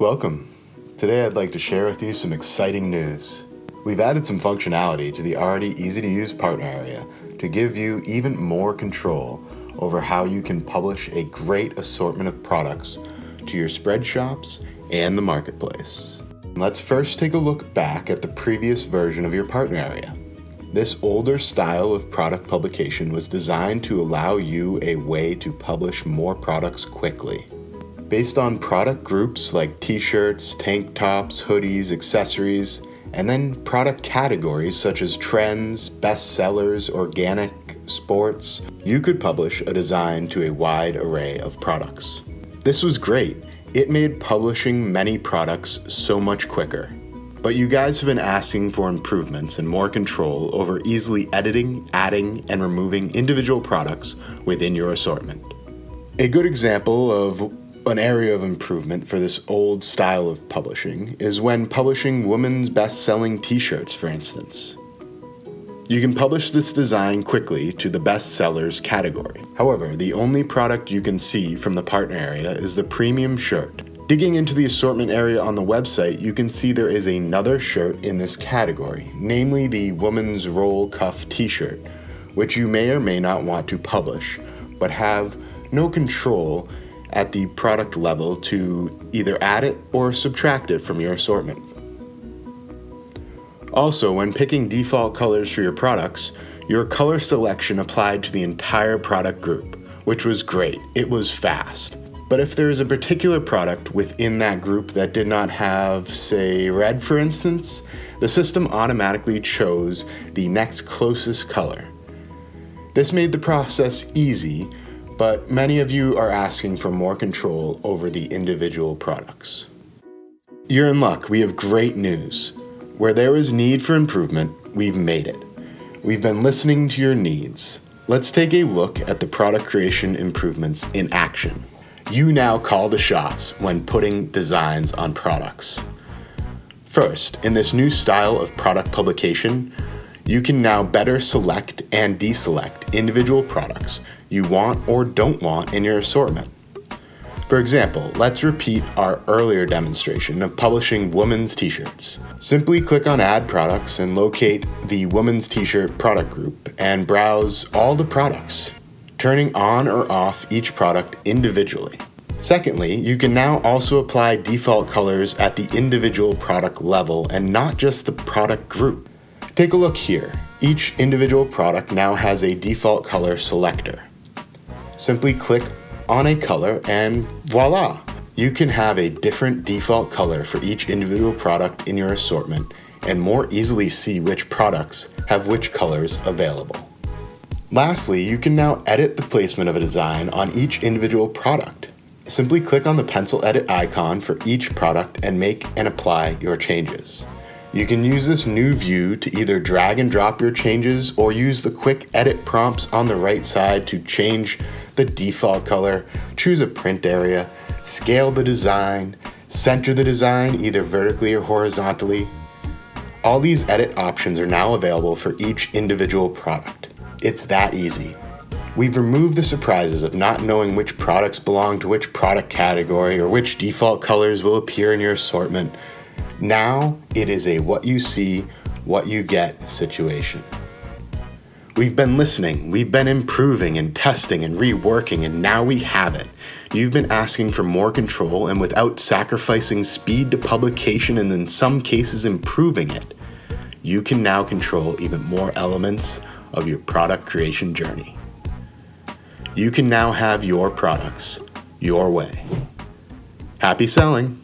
Welcome. Today I'd like to share with you some exciting news. We've added some functionality to the already easy-to-use partner area to give you even more control over how you can publish a great assortment of products to your Spreadshops and the marketplace. Let's first take a look back at the previous version of your partner area. This older style of product publication was designed to allow you a way to publish more products quickly. Based on product groups like t-shirts, tank tops, hoodies, accessories, and then product categories such as trends, bestsellers, organic, sports, you could publish a design to a wide array of products. This was great. It made publishing many products so much quicker. But you guys have been asking for improvements and more control over easily editing, adding, and removing individual products within your assortment. A good example of an area of improvement for this old style of publishing is when publishing women's best-selling t-shirts, for instance. You can publish this design quickly to the bestsellers category. However, the only product you can see from the partner area is the premium shirt. Digging into the assortment area on the website, you can see there is another shirt in this category, namely the women's roll cuff t-shirt, which you may or may not want to publish, but have no control at the product level to either add it or subtract it from your assortment. Also, when picking default colors for your products, your color selection applied to the entire product group, which was great. It was fast. But if there is a particular product within that group that did not have, say, red for instance, the system automatically chose the next closest color. This made the process easy, but many of you are asking for more control over the individual products. You're in luck. We have great news. Where there is need for improvement, we've made it. We've been listening to your needs. Let's take a look at the product creation improvements in action. You now call the shots when putting designs on products. First, in this new style of product publication, you can now better select and deselect individual products you want or don't want in your assortment. For example, let's repeat our earlier demonstration of publishing women's t-shirts. Simply click on Add Products and locate the women's t-shirt product group and browse all the products, turning on or off each product individually. Secondly, you can now also apply default colors at the individual product level and not just the product group. Take a look here. Each individual product now has a default color selector. Simply click on a color and voila! You can have a different default color for each individual product in your assortment and more easily see which products have which colors available. Lastly, you can now edit the placement of a design on each individual product. Simply click on the pencil edit icon for each product and make and apply your changes. You can use this new view to either drag and drop your changes or use the quick edit prompts on the right side to change the default color, choose a print area, scale the design, center the design either vertically or horizontally. All these edit options are now available for each individual product. It's that easy. We've removed the surprises of not knowing which products belong to which product category or which default colors will appear in your assortment. Now it is a what you see, what you get situation. We've been listening, we've been improving and testing and reworking, and now we have it. You've been asking for more control, and without sacrificing speed to publication and in some cases improving it, you can now control even more elements of your product creation journey. You can now have your products your way. Happy selling!